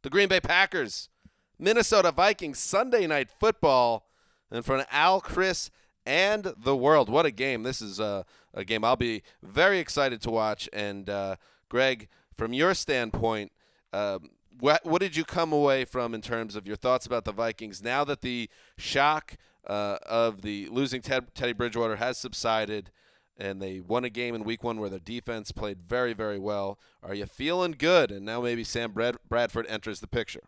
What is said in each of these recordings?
The Green Bay Packers, Minnesota Vikings, Sunday Night Football, in front of Al, Chris, and the world. What a game. This is a game I'll be very excited to watch. And, Greg, from your standpoint, what did you come away from in terms of your thoughts about the Vikings now that the shock of the losing Teddy Bridgewater has subsided and they won a game in week 1 where their defense played very, very well? Are you feeling good? And now maybe Sam Bradford enters the picture.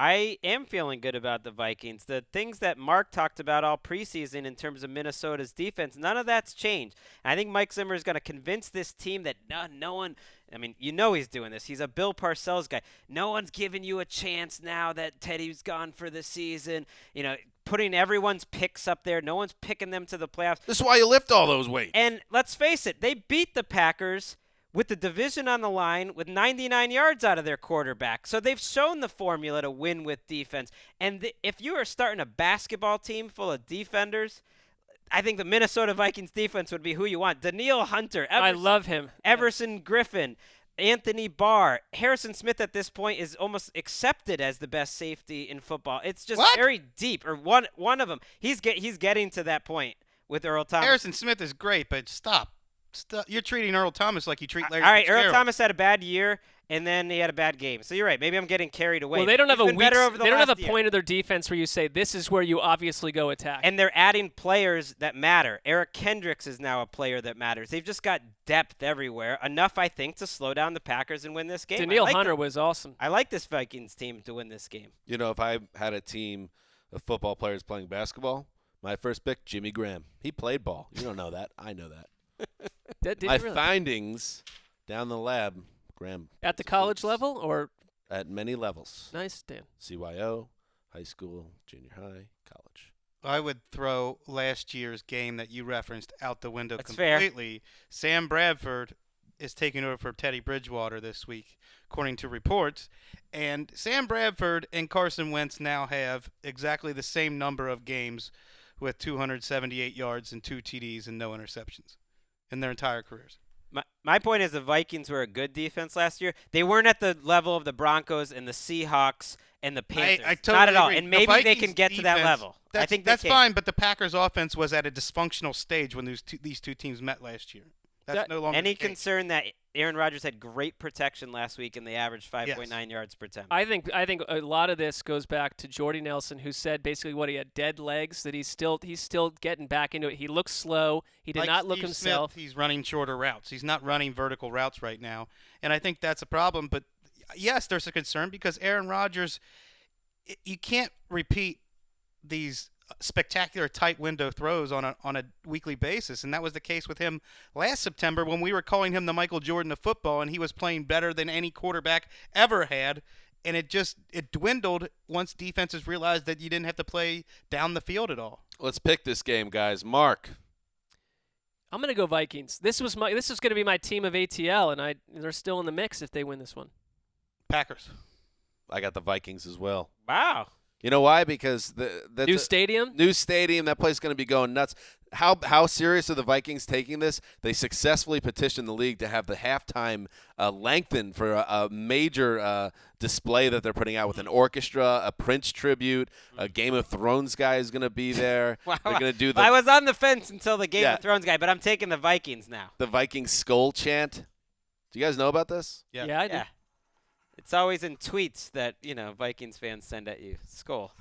I am feeling good about the Vikings. The things that Mark talked about all preseason in terms of Minnesota's defense, none of that's changed. And I think Mike Zimmer is going to convince this team that no one – I mean, you know he's doing this. He's a Bill Parcells guy. No one's giving you a chance now that Teddy's gone for the season. You know, putting everyone's picks up there. No one's picking them to the playoffs. This is why you lift all those weights. And let's face it, they beat the Packers – with the division on the line, with 99 yards out of their quarterback. So they've shown the formula to win with defense. And if you are starting a basketball team full of defenders, I think the Minnesota Vikings defense would be who you want. Danielle Hunter. I love him. Everson Griffin. Anthony Barr. Harrison Smith at this point is almost accepted as the best safety in football. It's just very deep. Or one of them. He's getting to that point with Earl Thomas. Harrison Smith is great, but stop. You're treating Earl Thomas like you treat Larry All right, Fitzgerald. Earl Thomas had a bad year, and then he had a bad game. So you're right. Maybe I'm getting carried away. Well, they don't have a year. point of their defense where you say this is where you obviously go attack. And they're adding players that matter. Eric Kendricks is now a player that matters. They've just got depth everywhere. Enough, I think, to slow down the Packers and win this game. Danielle Hunter was awesome. I like this Vikings team to win this game. You know, if I had a team of football players playing basketball, my first pick, Jimmy Graham. He played ball. You don't know that. I know that. My findings down the lab, Graham. At the college level or? At many levels. Nice, Dan. CYO, high school, junior high, college. I would throw last year's game that you referenced out the window That's completely. Fair. Sam Bradford is taking over for Teddy Bridgewater this week, according to reports. And Sam Bradford and Carson Wentz now have exactly the same number of games with 278 yards and 2 TDs and no interceptions in their entire careers. My point is the Vikings were a good defense last year. They weren't at the level of the Broncos and the Seahawks and the Panthers. I totally Not at all. agree. And maybe they can get to that level. I think that's fine, but the Packers' offense was at a dysfunctional stage when these two teams met last year. That's no longer any the case. concern that Aaron Rodgers had great protection last week and they averaged 5.9 yards per attempt. I think a lot of this goes back to Jordy Nelson, who said basically what he had dead legs, that he's still getting back into it. He looks slow. He did not look himself. He's running shorter routes. He's not running vertical routes right now, and I think that's a problem. But yes, there's a concern because Aaron Rodgers, you can't repeat these spectacular tight window throws on a weekly basis, and that was the case with him last September when we were calling him the Michael Jordan of football, and he was playing better than any quarterback ever had, and it dwindled once defenses realized that you didn't have to play down the field at all. Let's pick this game, guys. Mark. I'm going to go Vikings. This was going to be my team of ATL, and they're still in the mix if they win this one. Packers. I got the Vikings as well. Wow. You know why? Because the new stadium, that place is going to be going nuts. How serious are the Vikings taking this? They successfully petitioned the league to have the halftime lengthened for a major display that they're putting out with an orchestra, a Prince tribute, a Game of Thrones guy is going to be there. Wow. They're going to do I was on the fence until the Game of Thrones guy, but I'm taking the Vikings now. The Viking skull chant. Do you guys know about this? Yeah, I do. Yeah. It's always in tweets that, Vikings fans send at you. Skull.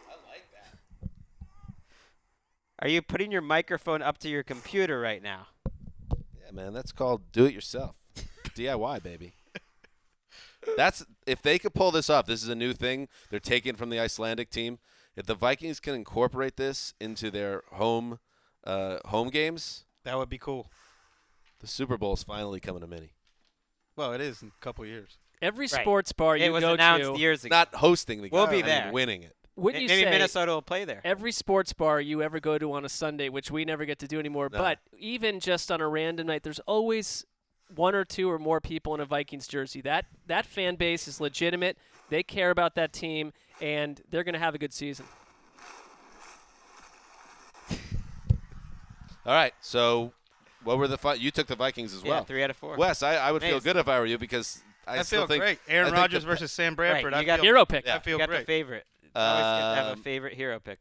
I like that. Are you putting your microphone up to your computer right now? Yeah, man, that's called do it yourself. DIY, baby. If they could pull this off, this is a new thing they're taking from the Icelandic team. If the Vikings can incorporate this into their home games, that would be cool. The Super Bowl is finally coming to Mini. Well, it is in a couple of years. Every sports bar you go to, it was announced years ago. Not hosting the game, we'll be there. Winning it. Wouldn't you maybe say Minnesota will play there? Every sports bar you ever go to on a Sunday, which we never get to do anymore, but even just on a random night, there's always one or two or more people in a Vikings jersey. That fan base is legitimate. They care about that team, and they're going to have a good season. All right, so What were the you took the Vikings as well? Yeah, 3 out of 4. Wes, I would feel Amazing. good if I were you because I still feel think great. Aaron I think Rodgers the- versus Sam Bradford. Right, I you got feel, Hero pick. I feel You got great. the favorite. It's always good to have a Um, favorite hero pick.